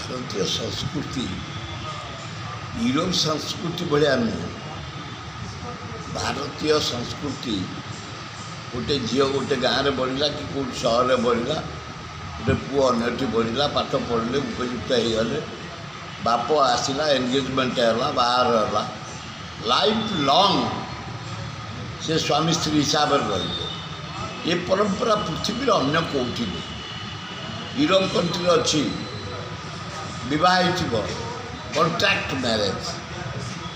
भारतीय संस्कृति यूरोप संस्कृति भाया नुह। भारतीय संस्कृति गोटे झील गोटे गाँव में बढ़ला कि कौट सहर में बढ़ला गोटे पुओ अन्यटी बढ़ला पाठ पढ़ले उपयुक्त होगले बाप आसला एंगेजमेंट है बाहर है लाइफ लॉन्ग से स्वामी स्त्री हिसाब से रही। ये परंपरा पृथ्वी अन्य कौटी यूरोप कंट्री अच्छी बह कॉन्ट्रैक्ट मैरेज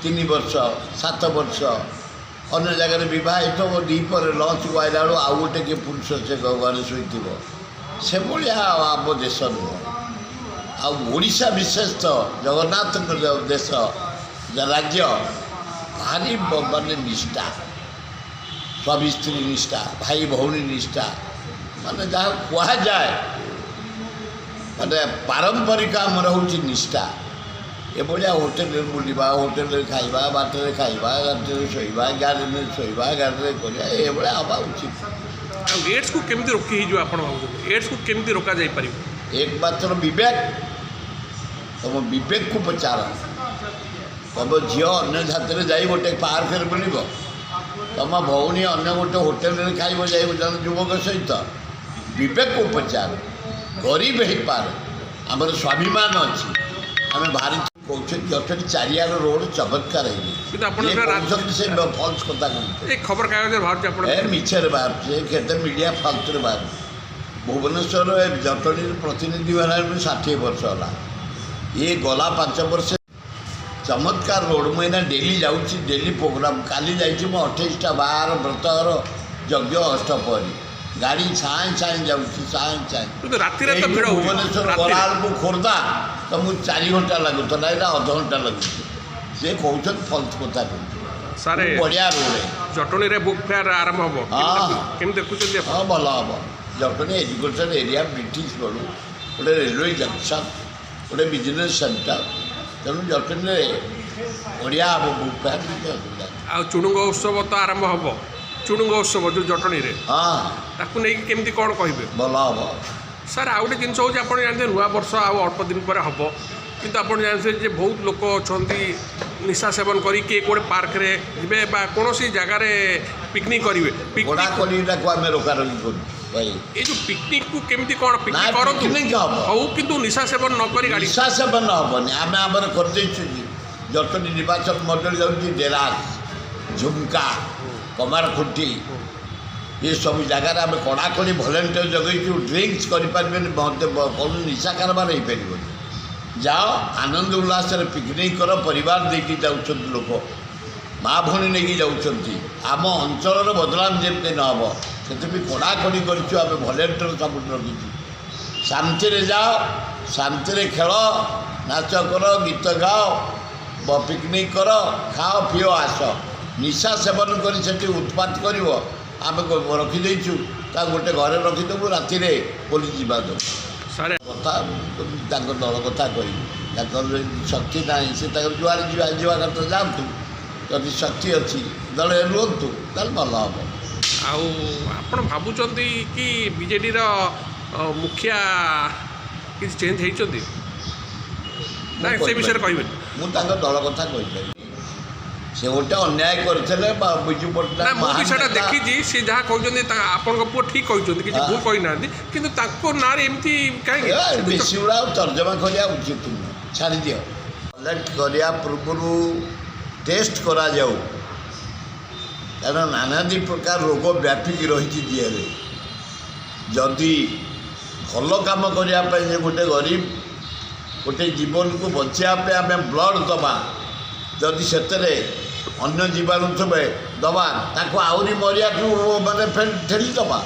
3 वर्ष 7 वर्ष अन्य जगह बह दीपर लंच को आइला बेलू आउ गोटे किए पुरुष से घरे शोथ से भाया आम देश नुह। आशा विशेष तो जगन्नाथ देश राज्य भारी मानने निष्ठा स्वामी स्त्री निष्ठा भाई भौणी निष्ठा माने जहाँ कह जाए माने पारंपरिक आमर हूँ निष्ठा। ये भाया होटेल बुलवा होटेल खाइबा बाटर खाइबा गाड़ी शोवा गाड़ी में शोवा गाड़ी कर हवा उचित। एड्स को केमती रोकी एड्स को केमती रोका जाई पारि? एकमात्र विवेक तुम विवेक को पचार तुम झी अन्य जाति जाई गोटे पार्क में बुल तुम भौणी अन्य गोटे होटेल खाइब जा जन युवक सहित विवेक को पचार गरीब हो पारे आम स्वाभिमान अच्छी आम भारी कौन जट चारियार रोड चमत्कार से फल्स कथा खबर कागज मिछे बाहर केते मीडिया फालतू बाहर भुवनेश्वर जटणी प्रतिनिधि मैंने 60 वर्ष है ये गला 5 वर्ष चमत्कार रोड मुझे डेली जाऊँगी डेली प्रोग्राम काली जा 28टा बाहर व्रतर यज्ञ अष्टपहरी गाड़ी छाए छाए जाऊँगी छाए छाए भुवनेश्वर गला को खोर्धा तो मुझे 4 घंटा लगुला यहाँ अध घंटा लगुच सी कौन फल्स कथा बढ़िया रोड जटणी बुक फेयर आरंभ हम। हाँ देखुं हाँ भल हम जटणी एजुकेशन एरिया ब्रिटिश बेलू गोटे रेलवे जंक्शन गोटे बिजनेस सेंटर तेणु जटनी बढ़िया हम बुक फेयर आ चुणुंग उत्सव तो आरंभ हम चुणुंग उत्सव जो जटणी हाँ ताकू नहीं केमती कौन कहे भल हम सर आ गए जिन हूँ आप जानते नुआ वर्ष आउ अल्प दिन पर हम किंतु आप जानते बहुत लोक अच्छा निशा सेवन करी किए कोड़े पार्क रे जिबे बा कोनोसी जगह पिकनिक करेंगे आम रोका रोकी कर ये जो पिकनिक को केमती कौन पिकनिक करूँ किंतु निशा सेवन न करी गाड़ी निशा सेवन हेनी आम आमर कर जटनी निर्वाचन मंडल जाऊँगी डेरास झुमका कमारखुंटी ये सब जगार आम कड़ाकड़ी भलेंटियर जगैचु ड्रिंक्स करें कौन निशा कारबार हो पार जाओ आनंद उल्लास पिकनिक कर परिवार देखी जाऊँ लोक माँ भौणी नहीं जाऊँगी आम अंचल बदलाव जमी न हम से कड़ाकड़ी करें भलेंटियर सब रखी शांति जाओ शांति खेल नाच कर गीत गाओ पिकनिक कर खाओ पिओ आस निशा सेवन कर उत्पात कर आम रखीदेचु गोटे घरे रखीदेबू राति पुलिस जावा दो कथा दल कथा कह शक्ति ना से जुआर जावा कथा जातु जदि शक्ति अच्छी दल रुहतु भल हम। आप भावुं कि बीजेडी मुखिया कि चेंज होती से विषय कहे मुझे दल कथा कही से गोटे अन्याय करते विजु पट्टनायक देखी सी जहाँ कहते आपण पुओ ठीक कहते कि भूल कही ना कि ना एमती कहीं बेसी गुड़ा तर्जमा करा उचित नुह छाड़ दियो कलेक्ट करा पूर्व टेस्ट करा जाऊ कारण नानादी प्रकार रोग व्यापिक रही दिहरे जदि भल कम करने गोटे गरीब गोटे जीवन को बचाई आम ब्लड दबा जदि से अन्य जीवाणु थे दबा ताको आहरी मरिया माने ठेली दबा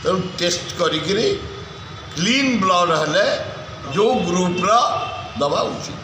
तेणु टेस्ट करी क्लीन ब्लड हेले जो ग्रुप्र दबा उचित।